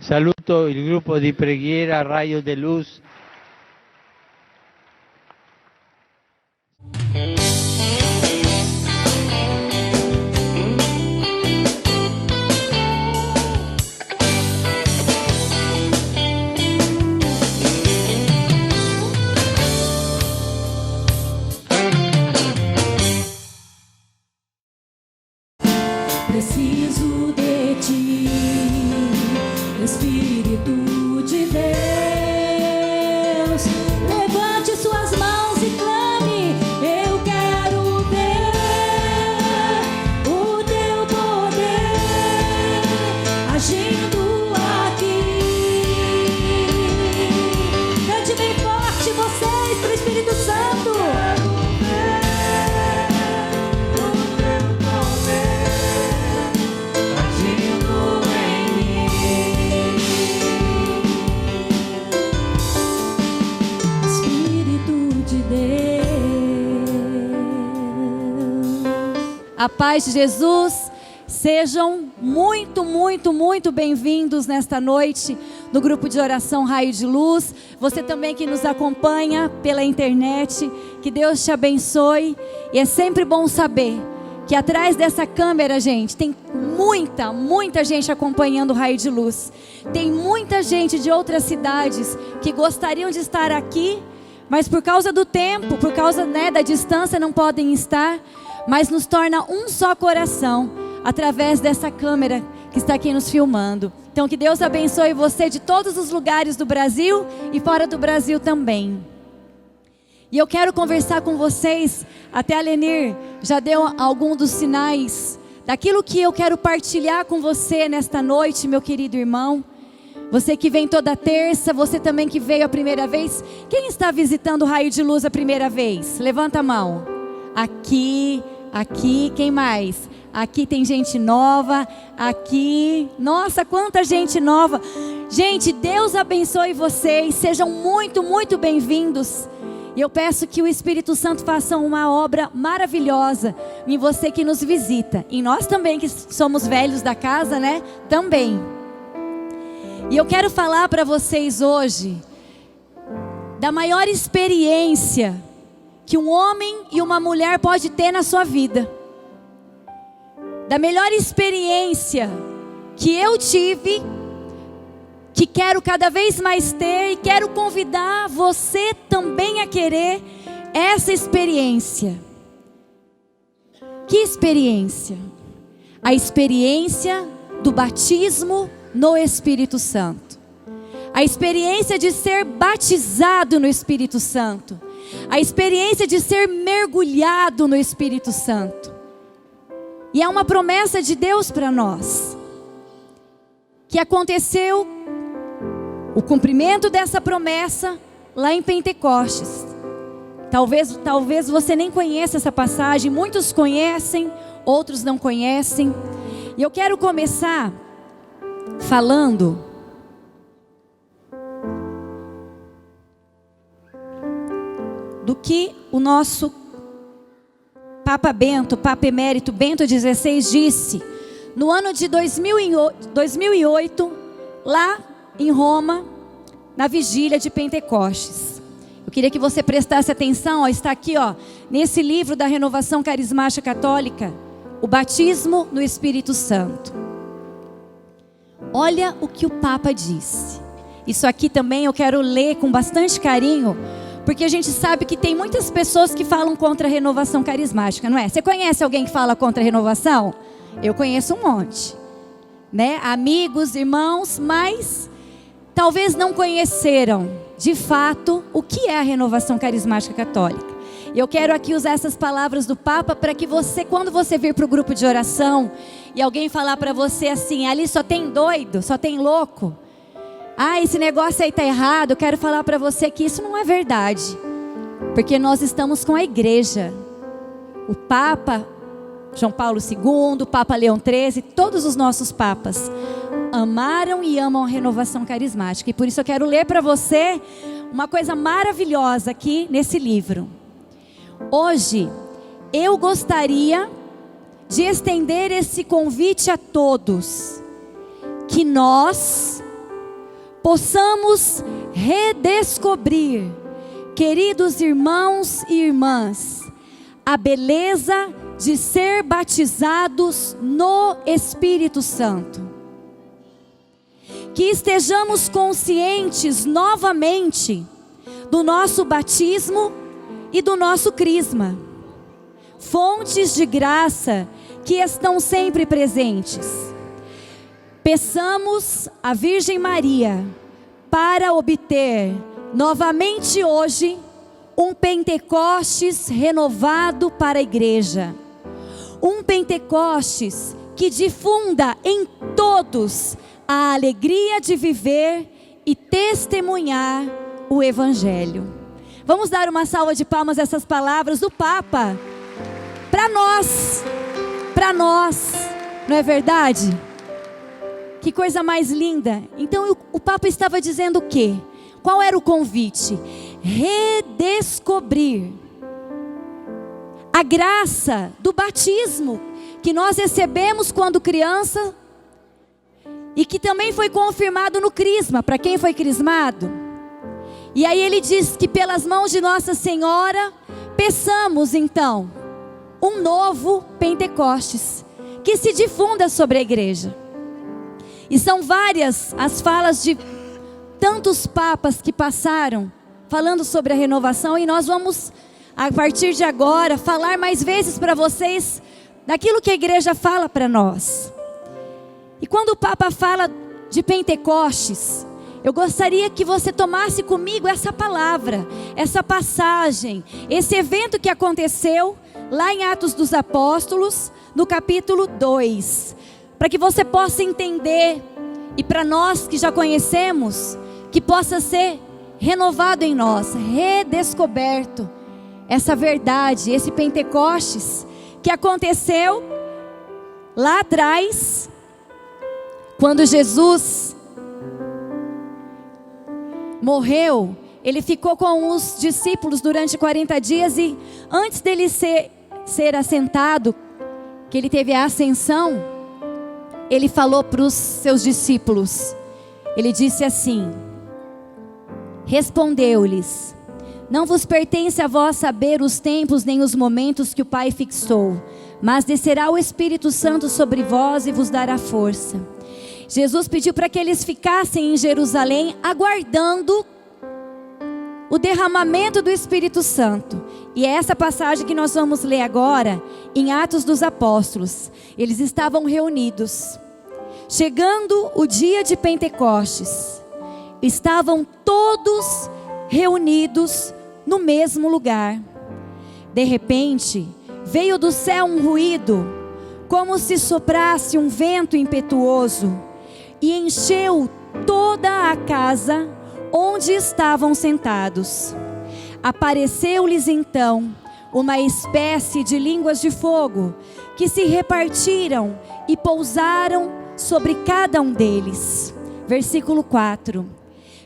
Saluto il gruppo di preghiera Raio de Luz. Preciso de ti, Espírito de Deus. Levante suas mãos e clame: eu quero ver o teu poder agindo aqui. Cante bem forte vocês para o Espírito Santo. A paz de Jesus, sejam muito bem-vindos nesta noite no grupo de oração Raio de Luz. Você também que nos acompanha pela internet, que Deus te abençoe. E é sempre bom saber que atrás dessa câmera, gente, tem muita gente acompanhando o Raio de Luz. Tem muita gente de outras cidades que gostariam de estar aqui, mas por causa do tempo, por causa, da distância, não podem estar. Mas nos torna um só coração através dessa câmera que está aqui nos filmando. Então que Deus abençoe você de todos os lugares do Brasil e fora do Brasil também. E eu quero conversar com vocês, até a Lenir já deu algum dos sinais daquilo que eu quero partilhar com você nesta noite, meu querido irmão. Você que vem toda terça, você também que veio a primeira vez. Quem está visitando o Raio de Luz a primeira vez? Levanta a mão. Aqui, quem mais? Aqui tem gente nova, aqui, nossa, quanta gente nova. Gente, Deus abençoe vocês, sejam muito bem-vindos. E eu peço que o Espírito Santo faça uma obra maravilhosa em você que nos visita. E nós também que somos velhos da casa, também. E eu quero falar para vocês hoje da maior experiência que um homem e uma mulher pode ter na sua vida. Da melhor experiência que eu tive, que quero cada vez mais ter, e quero convidar você também a querer essa experiência. Que experiência? A experiência do batismo no Espírito Santo. A experiência de ser batizado no Espírito Santo. A experiência de ser mergulhado no Espírito Santo. E é uma promessa de Deus para nós. Que aconteceu o cumprimento dessa promessa lá em Pentecostes. Talvez você nem conheça essa passagem. Muitos conhecem, outros não conhecem. E eu quero começar falando do que o nosso Papa Emérito Bento XVI disse no ano de 2008, lá em Roma, na vigília de Pentecostes. Eu queria que você prestasse atenção, está aqui, nesse livro da Renovação Carismática Católica, o batismo no Espírito Santo. Olha o que o Papa disse. Isso aqui também eu quero ler com bastante carinho, porque a gente sabe que tem muitas pessoas que falam contra a renovação carismática, não é? Você conhece alguém que fala contra a renovação? Eu conheço um monte, Amigos, irmãos, mas talvez não conheceram, de fato, o que é a renovação carismática católica. E eu quero aqui usar essas palavras do Papa para que você, quando você vir para o grupo de oração e alguém falar para você assim, ali só tem doido, só tem louco. Esse negócio aí está errado. Eu quero falar para você que isso não é verdade. Porque nós estamos com a igreja. O Papa João Paulo II, o Papa Leão XIII, todos os nossos papas amaram e amam a renovação carismática. E por isso eu quero ler para você uma coisa maravilhosa aqui nesse livro. Hoje, eu gostaria de estender esse convite a todos. Que nós possamos redescobrir, queridos irmãos e irmãs, a beleza de ser batizados no Espírito Santo. Que estejamos conscientes novamente do nosso batismo e do nosso crisma, fontes de graça que estão sempre presentes. Peçamos à Virgem Maria para obter novamente hoje um Pentecostes renovado para a igreja. Um Pentecostes que difunda em todos a alegria de viver e testemunhar o Evangelho. Vamos dar uma salva de palmas a essas palavras do Papa. Para nós, não é verdade? Que coisa mais linda. Então o Papa estava dizendo o quê? Qual era o convite? Redescobrir a graça do batismo que nós recebemos quando criança e que também foi confirmado no crisma, para quem foi crismado. E aí ele diz que pelas mãos de Nossa Senhora, peçamos então um novo Pentecostes, que se difunda sobre a igreja. E são várias as falas de tantos papas que passaram, falando sobre a renovação, e nós vamos, a partir de agora, falar mais vezes para vocês, daquilo que a igreja fala para nós. E quando o Papa fala de Pentecostes, eu gostaria que você tomasse comigo essa palavra, essa passagem, esse evento que aconteceu lá em Atos dos Apóstolos, no capítulo 2, para que você possa entender, e para nós que já conhecemos, que possa ser renovado em nós, redescoberto essa verdade, esse Pentecostes que aconteceu lá atrás, quando Jesus morreu. Ele ficou com os discípulos durante 40 dias e antes dele ser assentado, que ele teve a ascensão, ele falou para os seus discípulos, ele disse assim: respondeu-lhes: não vos pertence a vós saber os tempos nem os momentos que o Pai fixou, mas descerá o Espírito Santo sobre vós e vos dará força. Jesus pediu para que eles ficassem em Jerusalém, aguardando o derramamento do Espírito Santo. E é essa passagem que nós vamos ler agora, em Atos dos Apóstolos. Eles estavam reunidos. Chegando o dia de Pentecostes, estavam todos reunidos no mesmo lugar. De repente, veio do céu um ruído, como se soprasse um vento impetuoso, e encheu toda a casa onde estavam sentados. Apareceu-lhes então uma espécie de línguas de fogo, que se repartiram e pousaram sobre cada um deles. Versículo 4.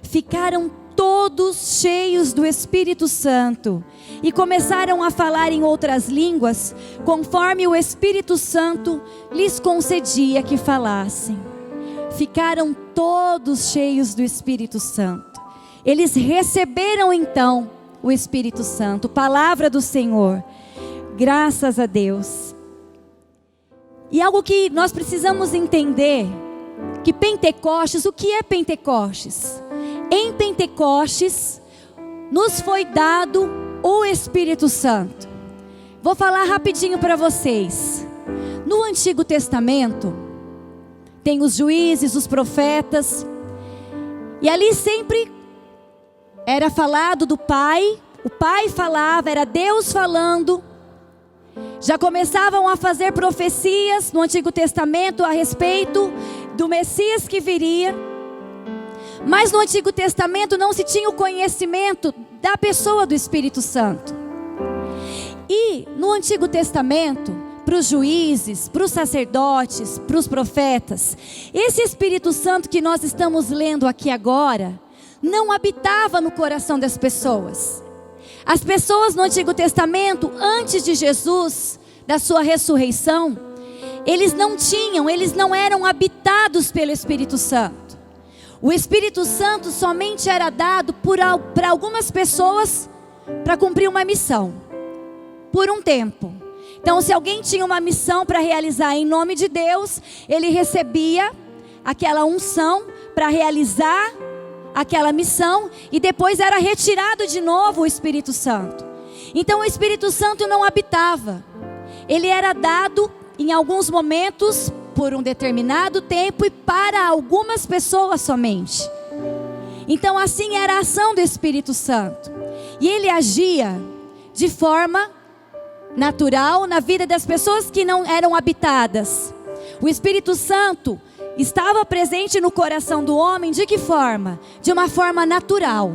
Ficaram todos cheios do Espírito Santo e começaram a falar em outras línguas, conforme o Espírito Santo lhes concedia que falassem. Ficaram todos cheios do Espírito Santo. Eles receberam então o Espírito Santo, palavra do Senhor. Graças a Deus. E algo que nós precisamos entender, que Pentecostes, o que é Pentecostes? Em Pentecostes nos foi dado o Espírito Santo. Vou falar rapidinho para vocês. No Antigo Testamento tem os juízes, os profetas, e ali sempre era falado do Pai. O Pai falava, era Deus falando. Já começavam a fazer profecias no Antigo Testamento a respeito do Messias que viria. Mas no Antigo Testamento não se tinha o conhecimento da pessoa do Espírito Santo. E no Antigo Testamento, para os juízes, para os sacerdotes, para os profetas, esse Espírito Santo que nós estamos lendo aqui agora, não habitava no coração das pessoas. As pessoas no Antigo Testamento, antes de Jesus, da sua ressurreição, eles não eram habitados pelo Espírito Santo. O Espírito Santo somente era dado para algumas pessoas para cumprir uma missão, por um tempo. Então, se alguém tinha uma missão para realizar em nome de Deus, ele recebia aquela unção para realizar aquela missão, e depois era retirado de novo o Espírito Santo. Então o Espírito Santo não habitava, ele era dado em alguns momentos, por um determinado tempo e para algumas pessoas somente. Então assim era a ação do Espírito Santo, e ele agia de forma natural na vida das pessoas que não eram habitadas. O Espírito Santo estava presente no coração do homem de que forma? De uma forma natural,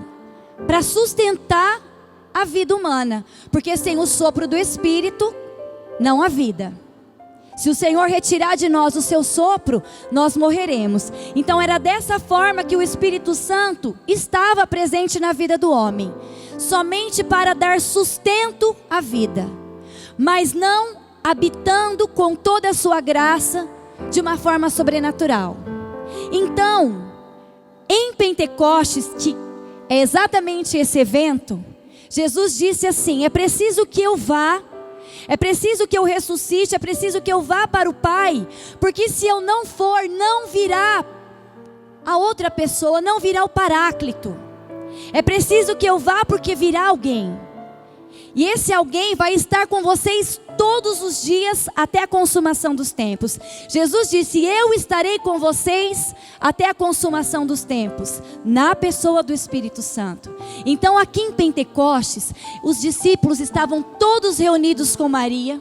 para sustentar a vida humana, porque sem o sopro do Espírito não há vida. Se o Senhor retirar de nós o seu sopro, nós morreremos. Então era dessa forma que o Espírito Santo estava presente na vida do homem, somente para dar sustento à vida, mas não habitando com toda a sua graça de uma forma sobrenatural. Então, em Pentecostes, que é exatamente esse evento, Jesus disse assim: é preciso que eu vá, é preciso que eu ressuscite, é preciso que eu vá para o Pai, porque se eu não for, não virá a outra pessoa, não virá o Paráclito. É preciso que eu vá, porque virá alguém, e esse alguém vai estar com vocês todos os dias até a consumação dos tempos. Jesus disse: eu estarei com vocês até a consumação dos tempos, na pessoa do Espírito Santo. Então aqui em Pentecostes, os discípulos estavam todos reunidos com Maria,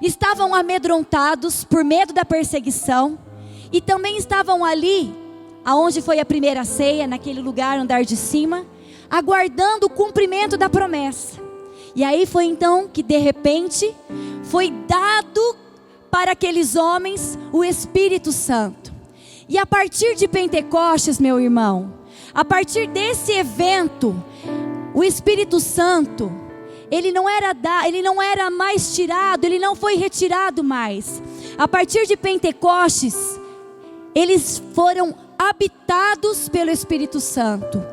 estavam amedrontados por medo da perseguição, e também estavam ali, aonde foi a primeira ceia, naquele lugar, andar de cima, aguardando o cumprimento da promessa. E aí foi então que de repente foi dado para aqueles homens o Espírito Santo. E a partir de Pentecostes, meu irmão, a partir desse evento, o Espírito Santo, ele não era mais tirado, ele não foi retirado mais. A partir de Pentecostes, eles foram habitados pelo Espírito Santo.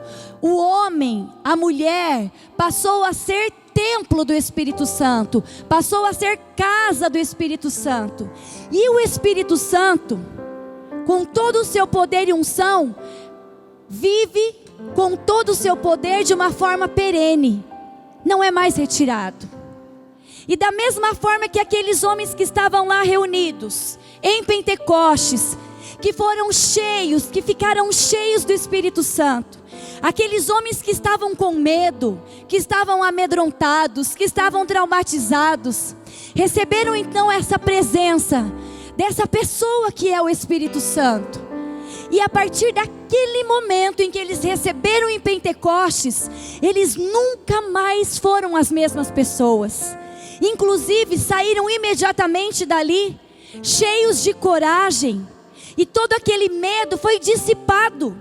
O homem, a mulher, passou a ser templo do Espírito Santo, passou a ser casa do Espírito Santo. E o Espírito Santo, com todo o seu poder e unção, vive com todo o seu poder de uma forma perene, não é mais retirado. E da mesma forma que aqueles homens que estavam lá reunidos em Pentecostes, que foram cheios, que ficaram cheios do Espírito Santo, aqueles homens que estavam com medo, que estavam amedrontados, que estavam traumatizados, receberam então essa presença dessa pessoa que é o Espírito Santo. E a partir daquele momento em que eles receberam em Pentecostes, eles nunca mais foram as mesmas pessoas. Inclusive saíram imediatamente dali, cheios de coragem, e todo aquele medo foi dissipado.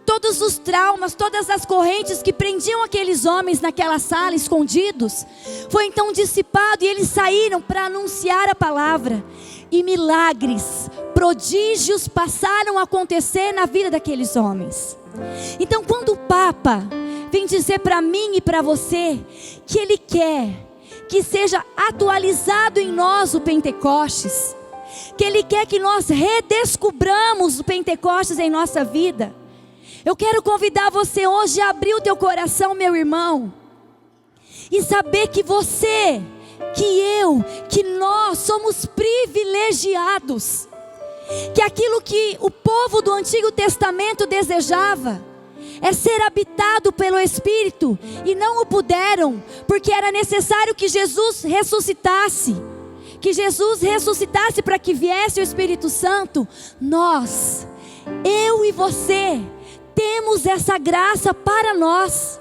Todos os traumas, todas as correntes que prendiam aqueles homens naquela sala escondidos, foi então dissipado, e eles saíram para anunciar a palavra. E milagres, prodígios passaram a acontecer na vida daqueles homens. Então quando o Papa vem dizer para mim e para você que ele quer que seja atualizado em nós o Pentecostes, que ele quer que nós redescubramos o Pentecostes em nossa vida, eu quero convidar você hoje a abrir o teu coração, meu irmão, e saber que você, que eu, que nós somos privilegiados, que aquilo que o povo do Antigo Testamento desejava é ser habitado pelo Espírito, e não o puderam, porque era necessário que Jesus ressuscitasse, para que viesse o Espírito Santo. Nós, eu e você, temos essa graça para nós.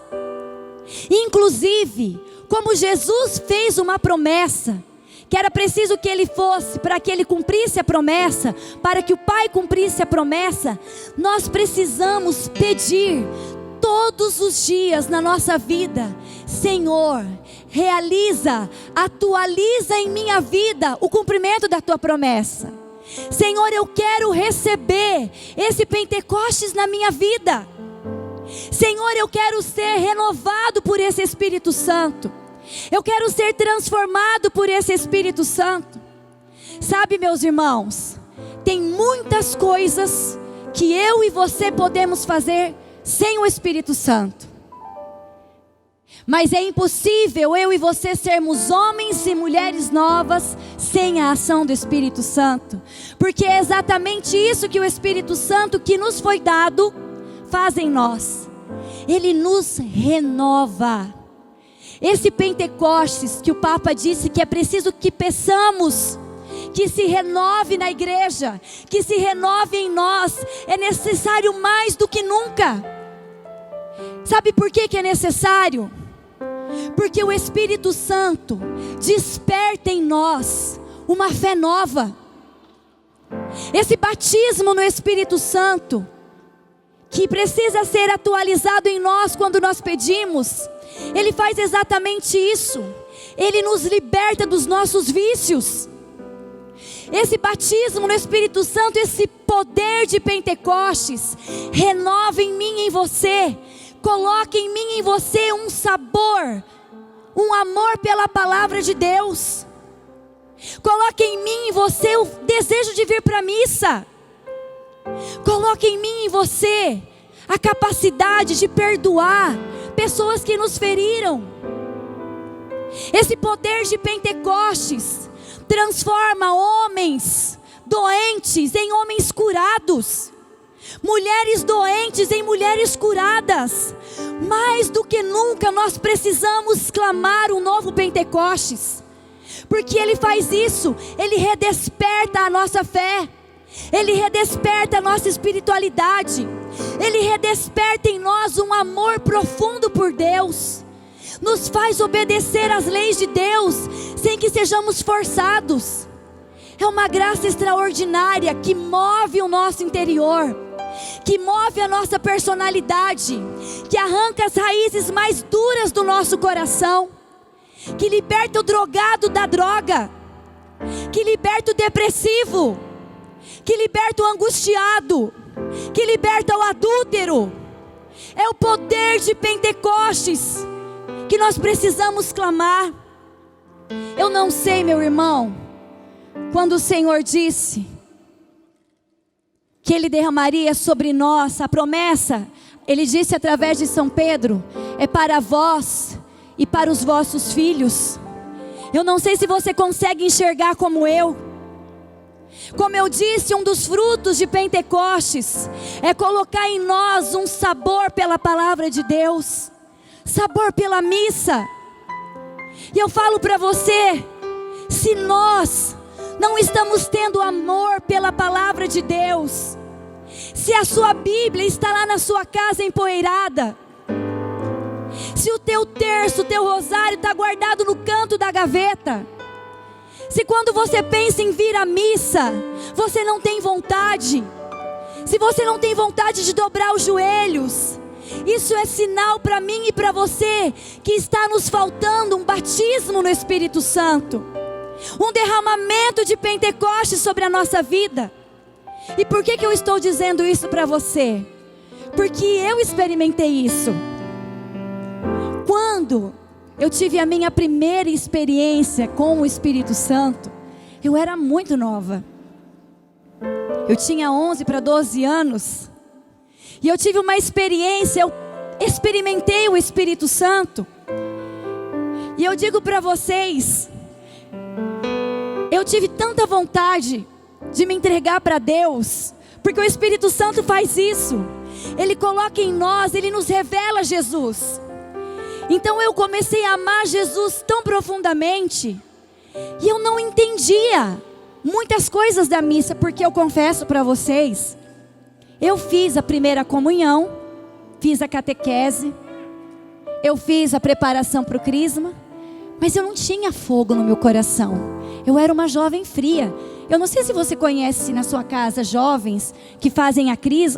Inclusive, como Jesus fez uma promessa, que era preciso que ele fosse para que ele cumprisse a promessa, para que o Pai cumprisse a promessa, nós precisamos pedir todos os dias na nossa vida: Senhor, atualiza em minha vida o cumprimento da tua promessa. Senhor, eu quero receber esse Pentecostes na minha vida. Senhor, eu quero ser renovado por esse Espírito Santo. Eu quero ser transformado por esse Espírito Santo. Sabe, meus irmãos, tem muitas coisas que eu e você podemos fazer sem o Espírito Santo. Mas é impossível eu e você sermos homens e mulheres novas sem a ação do Espírito Santo. Porque é exatamente isso que o Espírito Santo que nos foi dado faz em nós. Ele nos renova. Esse Pentecostes que o Papa disse que é preciso que peçamos, que se renove na igreja, que se renove em nós, é necessário mais do que nunca. Sabe por que é necessário? Porque o Espírito Santo desperta em nós uma fé nova. Esse batismo no Espírito Santo, que precisa ser atualizado em nós quando nós pedimos, ele faz exatamente isso. Ele nos liberta dos nossos vícios. Esse batismo no Espírito Santo, esse poder de Pentecostes, renova em mim e em você. Coloque em mim e em você um sabor, um amor pela palavra de Deus. Coloque em mim e em você o desejo de vir para a missa. Coloque em mim e em você a capacidade de perdoar pessoas que nos feriram. Esse poder de Pentecostes transforma homens doentes em homens curados, mulheres doentes em mulheres curadas. Mais do que nunca nós precisamos clamar um novo Pentecostes, porque ele faz isso, ele redesperta a nossa fé, ele redesperta a nossa espiritualidade, ele redesperta em nós um amor profundo por Deus, nos faz obedecer às leis de Deus sem que sejamos forçados. É uma graça extraordinária que move o nosso interior, que move a nossa personalidade, que arranca as raízes mais duras do nosso coração, que liberta o drogado da droga, que liberta o depressivo, que liberta o angustiado, que liberta o adúltero. É o poder de Pentecostes que nós precisamos clamar. Eu não sei, meu irmão, quando o Senhor disse que Ele derramaria sobre nós a promessa, Ele disse através de São Pedro, é para vós e para os vossos filhos. Eu não sei se você consegue enxergar como eu. Como eu disse, um dos frutos de Pentecostes é colocar em nós um sabor pela palavra de Deus, sabor pela missa. E eu falo para você, se nós não estamos tendo amor pela palavra de Deus, se a sua Bíblia está lá na sua casa empoeirada, se o teu terço, o teu rosário está guardado no canto da gaveta, se quando você pensa em vir à missa, você não tem vontade, se você não tem vontade de dobrar os joelhos, isso é sinal para mim e para você que está nos faltando um batismo no Espírito Santo, um derramamento de Pentecostes sobre a nossa vida. E por que eu estou dizendo isso para você? Porque eu experimentei isso. Quando eu tive a minha primeira experiência com o Espírito Santo, eu era muito nova. Eu tinha 11 para 12 anos. E eu tive uma experiência, eu experimentei o Espírito Santo. E eu digo para vocês, eu tive tanta vontade de me entregar para Deus, porque o Espírito Santo faz isso. Ele coloca em nós, Ele nos revela Jesus. Então eu comecei a amar Jesus tão profundamente, e eu não entendia muitas coisas da missa, porque eu confesso para vocês, eu fiz a primeira comunhão, fiz a catequese, eu fiz a preparação para o crisma, mas eu não tinha fogo no meu coração. Eu era uma jovem fria. Eu não sei se você conhece na sua casa jovens que fazem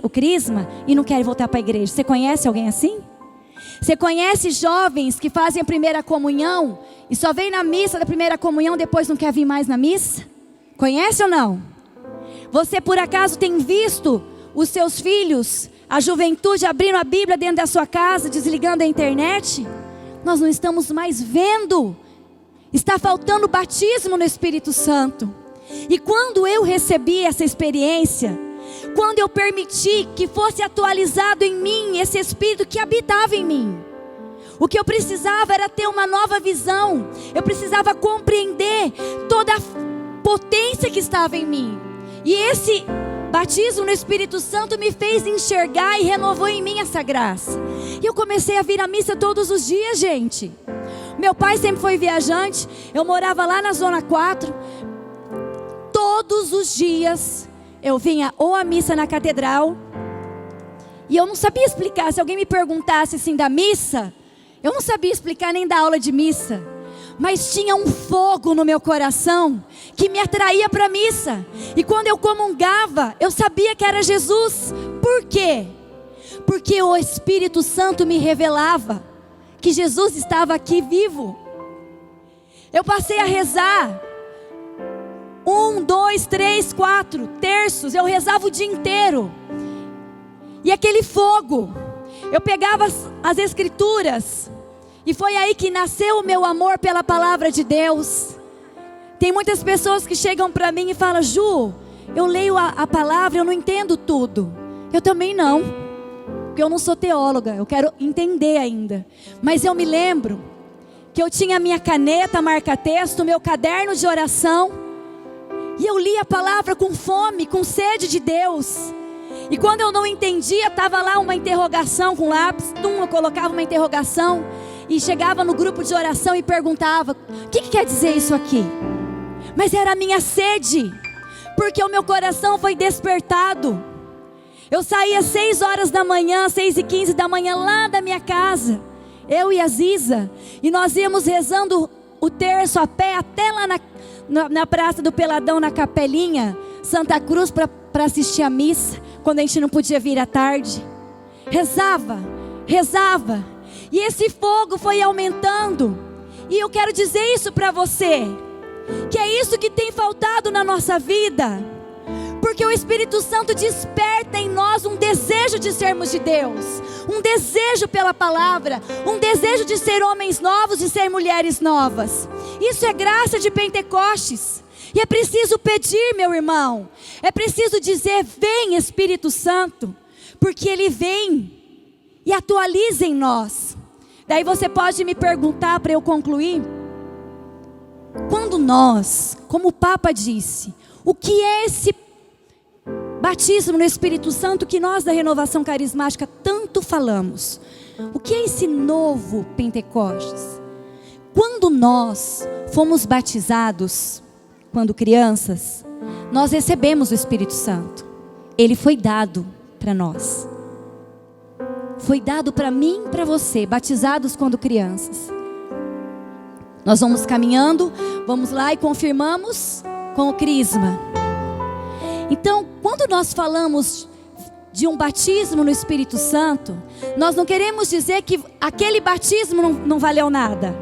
o crisma e não querem voltar para a igreja. Você conhece alguém assim? Você conhece jovens que fazem a primeira comunhão e só vem na missa da primeira comunhão, depois não quer vir mais na missa? Conhece ou não? Você por acaso tem visto os seus filhos, a juventude abrindo a Bíblia dentro da sua casa, desligando a internet? Nós não estamos mais vendo. Está faltando batismo no Espírito Santo. E quando eu recebi essa experiência, quando eu permiti que fosse atualizado em mim esse Espírito que habitava em mim, o que eu precisava era ter uma nova visão. Eu precisava compreender toda a potência que estava em mim. E esse batismo no Espírito Santo me fez enxergar e renovou em mim essa graça. E eu comecei a vir à missa todos os dias, gente. Meu pai sempre foi viajante. Eu morava lá na Zona 4. Todos os dias eu vinha ou à missa na catedral. E eu não sabia explicar. Se alguém me perguntasse assim da missa, eu não sabia explicar nem da aula de missa. Mas tinha um fogo no meu coração que me atraía para a missa. E quando eu comungava, eu sabia que era Jesus. Por quê? Porque o Espírito Santo me revelava que Jesus estava aqui vivo. Eu passei a rezar 1, 2, 3, 4 terços. Eu rezava o dia inteiro. E aquele fogo, eu pegava as escrituras. E foi aí que nasceu o meu amor pela palavra de Deus. Tem muitas pessoas que chegam para mim e falam: Ju, eu leio a palavra, eu não entendo tudo. Eu também não, porque eu não sou teóloga, eu quero entender ainda. Mas eu me lembro que eu tinha minha caneta, marca-texto, meu caderno de oração. E eu li a palavra com fome, com sede de Deus. E quando eu não entendia, estava lá uma interrogação com lápis. Eu colocava uma interrogação. E chegava no grupo de oração e perguntava: o que quer dizer isso aqui? Mas era a minha sede, porque o meu coração foi despertado. Eu saía 6 horas da manhã, 6h15 da manhã, lá da minha casa, eu e a Ziza, e nós íamos rezando o terço a pé, até lá na Praça do Peladão, na Capelinha Santa Cruz, para assistir a missa, quando a gente não podia vir à tarde. Rezava. E esse fogo foi aumentando. E eu quero dizer isso para você, que é isso que tem faltado na nossa vida. Porque o Espírito Santo desperta em nós um desejo de sermos de Deus, um desejo pela palavra, um desejo de ser homens novos, de ser mulheres novas. Isso é graça de Pentecostes. E é preciso pedir, meu irmão. É preciso dizer: vem Espírito Santo, porque Ele vem e atualiza em nós. Daí você pode me perguntar, para eu concluir: quando nós, como o Papa disse, o que é esse batismo no Espírito Santo que nós da Renovação Carismática tanto falamos? O que é esse novo Pentecostes? Quando nós fomos batizados, quando crianças, nós recebemos o Espírito Santo. Ele foi dado para nós. Foi dado para mim e para você, batizados quando crianças. Nós vamos caminhando, vamos lá e confirmamos com o crisma. Então, quando nós falamos de um batismo no Espírito Santo, nós não queremos dizer que aquele batismo não valeu nada.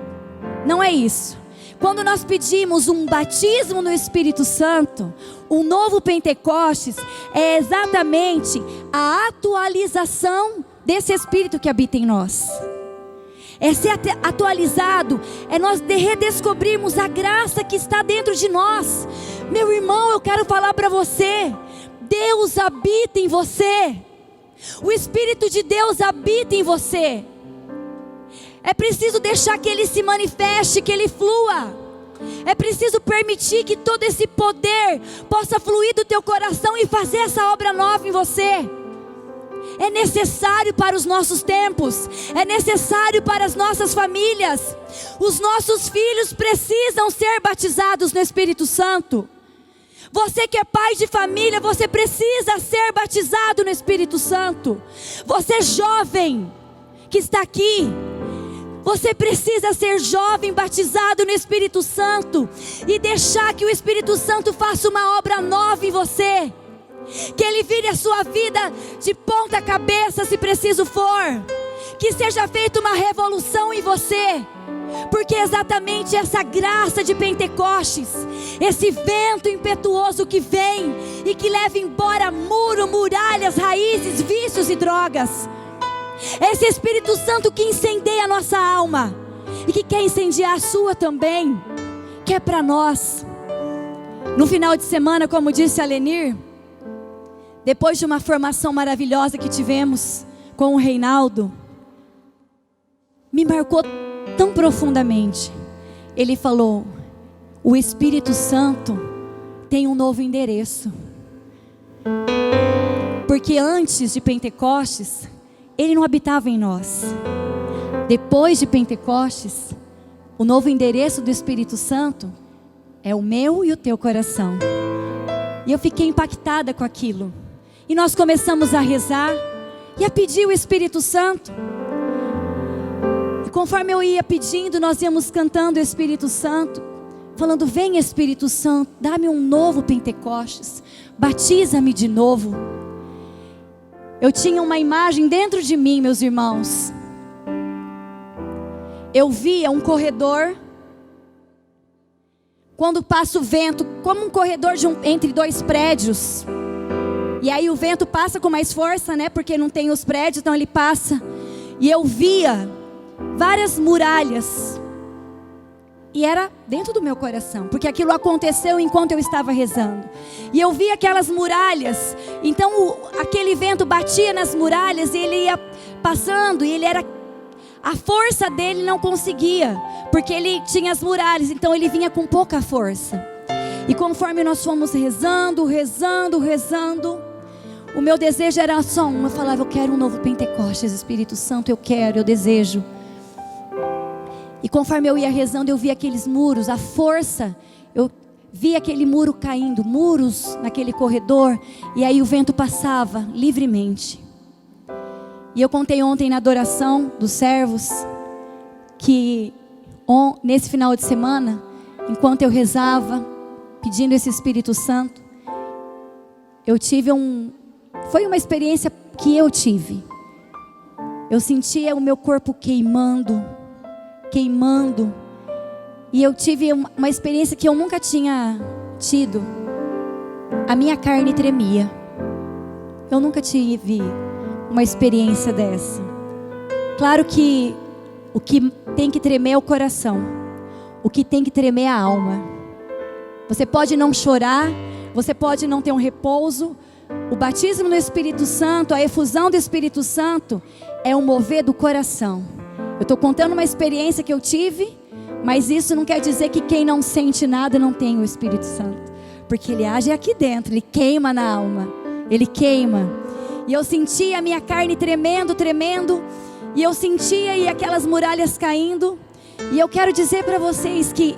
Não é isso. Quando nós pedimos um batismo no Espírito Santo, um novo Pentecostes, é exatamente a atualização desse Espírito que habita em nós. É ser atualizado, é nós redescobrirmos a graça que está dentro de nós. Meu irmão, eu quero falar para você: Deus habita em você. O Espírito de Deus habita em você. É preciso deixar que Ele se manifeste, que Ele flua. É preciso permitir que todo esse poder possa fluir do teu coração e fazer essa obra nova em você. É necessário para os nossos tempos, é necessário para as nossas famílias. Os nossos filhos precisam ser batizados no Espírito Santo. Você que é pai de família, você precisa ser batizado no Espírito Santo. Você jovem que está aqui, você precisa ser jovem, batizado no Espírito Santo, e deixar que o Espírito Santo faça uma obra nova em você. Que Ele vire a sua vida de ponta cabeça, se preciso for. Que seja feita uma revolução em você. Porque é exatamente essa graça de Pentecostes, esse vento impetuoso que vem e que leva embora muralhas, raízes, vícios e drogas. Esse Espírito Santo que incendeia a nossa alma e que quer incendiar a sua também, que é para nós. No final de semana, como disse a Lenir, depois de uma formação maravilhosa que tivemos com o Reinaldo, me marcou tão profundamente. Ele falou: o Espírito Santo tem um novo endereço. Porque antes de Pentecostes, ele não habitava em nós. Depois de Pentecostes, o novo endereço do Espírito Santo é o meu e o teu coração. E eu fiquei impactada com aquilo. E nós começamos a rezar e a pedir o Espírito Santo. E conforme eu ia pedindo, nós íamos cantando o Espírito Santo, falando: vem Espírito Santo, dá-me um novo Pentecostes, batiza-me de novo. Eu tinha uma imagem dentro de mim, meus irmãos. Eu via um corredor, quando passa o vento, como um corredor entre dois prédios. E aí o vento passa com mais força, né? Porque não tem os prédios, então ele passa. E eu via várias muralhas. E era dentro do meu coração, porque aquilo aconteceu enquanto eu estava rezando. E eu via aquelas muralhas. Então aquele vento batia nas muralhas e ele ia passando. E a força dele não conseguia, porque ele tinha as muralhas. Então ele vinha com pouca força. E conforme nós fomos rezando, o meu desejo era só um. Eu falava: eu quero um novo Pentecostes, Espírito Santo, eu desejo. E conforme eu ia rezando, eu via aqueles muros, a força. Eu via aquele muro caindo, muros naquele corredor. E aí o vento passava livremente. E eu contei ontem na adoração dos servos que nesse final de semana, enquanto eu rezava, pedindo esse Espírito Santo, eu tive foi uma experiência que eu tive. Eu sentia o meu corpo queimando. E eu tive uma experiência que eu nunca tinha tido. A minha carne tremia. Eu nunca tive uma experiência dessa. Claro que o que tem que tremer é o coração. O que tem que tremer é a alma. Você pode não chorar, você pode não ter um repouso. O batismo no Espírito Santo, a efusão do Espírito Santo é um mover do coração. Eu estou contando uma experiência que eu tive, mas isso não quer dizer que quem não sente nada não tem o Espírito Santo. Porque ele age aqui dentro, ele queima na alma, ele queima. E eu sentia a minha carne tremendo, e eu sentia aquelas muralhas caindo. E eu quero dizer para vocês que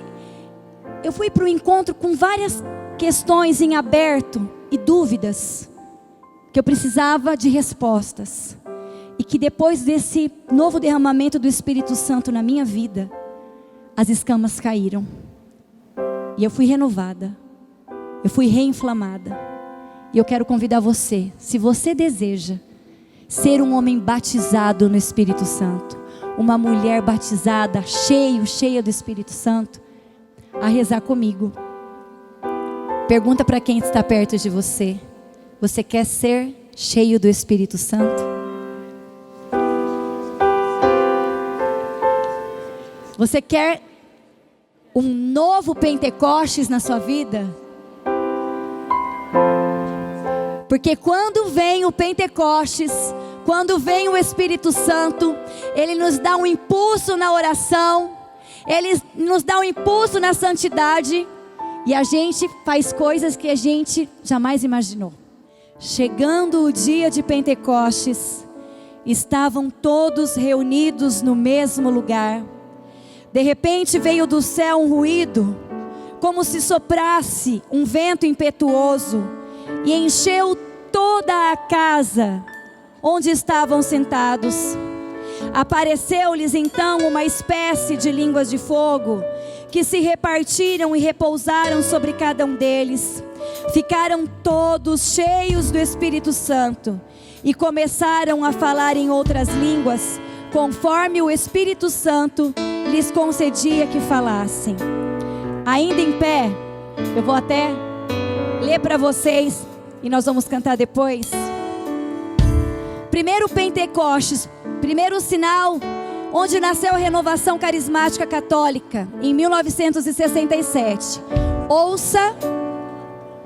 eu fui para o encontro com várias questões em aberto e dúvidas, que eu precisava de respostas. E que depois desse novo derramamento do Espírito Santo na minha vida, as escamas caíram. E eu fui renovada. Eu fui reinflamada. E eu quero convidar você, se você deseja ser um homem batizado no Espírito Santo, uma mulher batizada, cheia do Espírito Santo, a rezar comigo. Pergunta para quem está perto de você: você quer ser cheio do Espírito Santo? Você quer um novo Pentecostes na sua vida? Porque quando vem o Pentecostes, quando vem o Espírito Santo, ele nos dá um impulso na oração, ele nos dá um impulso na santidade, e a gente faz coisas que a gente jamais imaginou. Chegando o dia de Pentecostes, estavam todos reunidos no mesmo lugar. De repente veio do céu um ruído, como se soprasse um vento impetuoso, e encheu toda a casa onde estavam sentados. Apareceu-lhes então uma espécie de línguas de fogo, que se repartiram e repousaram sobre cada um deles. Ficaram todos cheios do Espírito Santo e começaram a falar em outras línguas, conforme o Espírito Santo lhes concedia que falassem. Ainda em pé, eu vou até ler para vocês e nós vamos cantar depois. Primeiro Pentecostes, primeiro sinal onde nasceu a Renovação Carismática Católica, em 1967.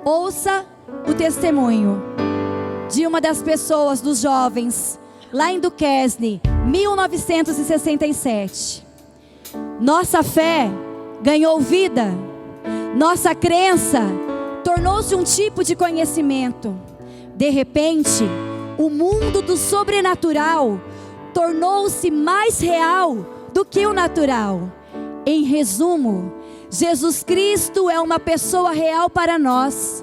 Ouça o testemunho de uma das pessoas, dos jovens, lá em Duquesne, 1967. Nossa fé ganhou vida, nossa crença tornou-se um tipo de conhecimento. De repente, o mundo do sobrenatural tornou-se mais real do que o natural. Em resumo, Jesus Cristo é uma pessoa real para nós,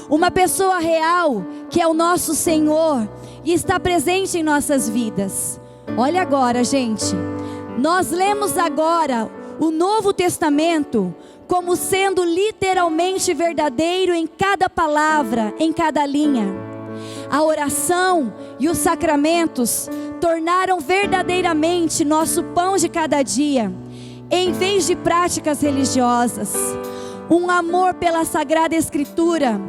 uma pessoa real que é o nosso Senhor e está presente em nossas vidas. Olha agora, gente, nós lemos agora o Novo Testamento como sendo literalmente verdadeiro em cada palavra, em cada linha. A oração e os sacramentos tornaram verdadeiramente nosso pão de cada dia, em vez de práticas religiosas. Um amor pela Sagrada Escritura,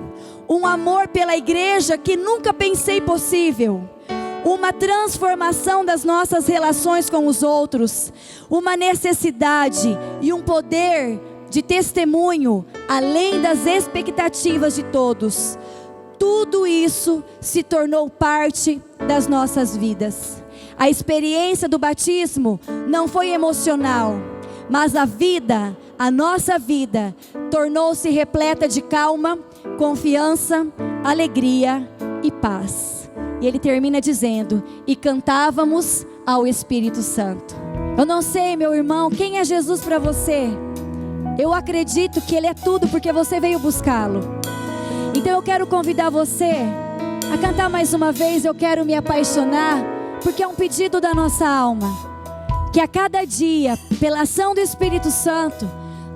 um amor pela igreja que nunca pensei possível, uma transformação das nossas relações com os outros, uma necessidade e um poder de testemunho além das expectativas de todos. Tudo isso se tornou parte das nossas vidas. A experiência do batismo não foi emocional, mas a nossa vida, tornou-se repleta de calma, confiança, alegria e paz. E ele termina dizendo: e cantávamos ao Espírito Santo. Eu não sei, meu irmão, quem é Jesus para você? Eu acredito que Ele é tudo, porque você veio buscá-lo. Então eu quero convidar você a cantar mais uma vez, Eu Quero Me Apaixonar, porque é um pedido da nossa alma, que a cada dia, pela ação do Espírito Santo,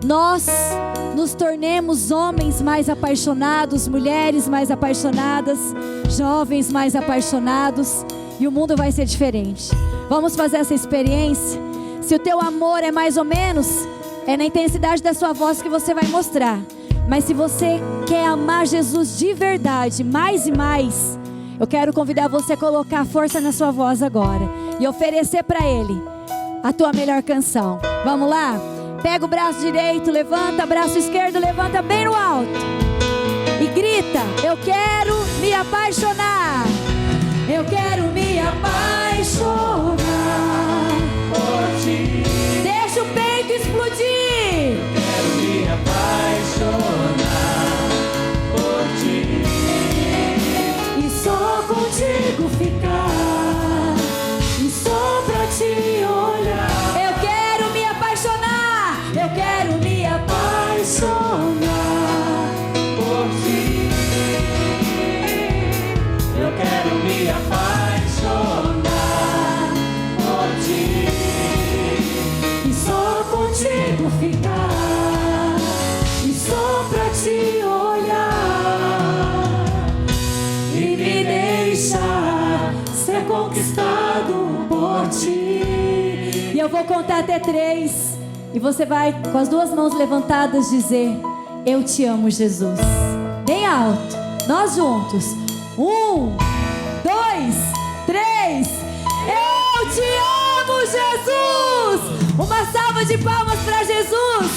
nós nos tornemos homens mais apaixonados, mulheres mais apaixonadas, jovens mais apaixonados, e o mundo vai ser diferente. Vamos fazer essa experiência? Se o teu amor é mais ou menos, é na intensidade da sua voz que você vai mostrar. Mas se você quer amar Jesus de verdade, mais e mais, eu quero convidar você a colocar força na sua voz agora e oferecer para Ele a tua melhor canção. Vamos lá? Pega o braço direito, levanta, braço esquerdo, levanta bem no alto e grita: eu quero me apaixonar. Eu quero me apaixonar por ti. Deixa o peito explodir. Quero me apaixonar por ti e só contigo ficar, e só pra te olhar. Eu quero me apaixonar. Eu quero me apaixonar por ti. Eu quero me apaixonar por ti e só contigo ficar, e só pra te olhar, e me deixar ser conquistado por ti. E eu vou contar até 3 e você vai com as 2 mãos levantadas dizer: eu te amo, Jesus. Bem alto, nós juntos. 1, 2, 3. Eu te amo, Jesus. Uma salva de palmas para Jesus.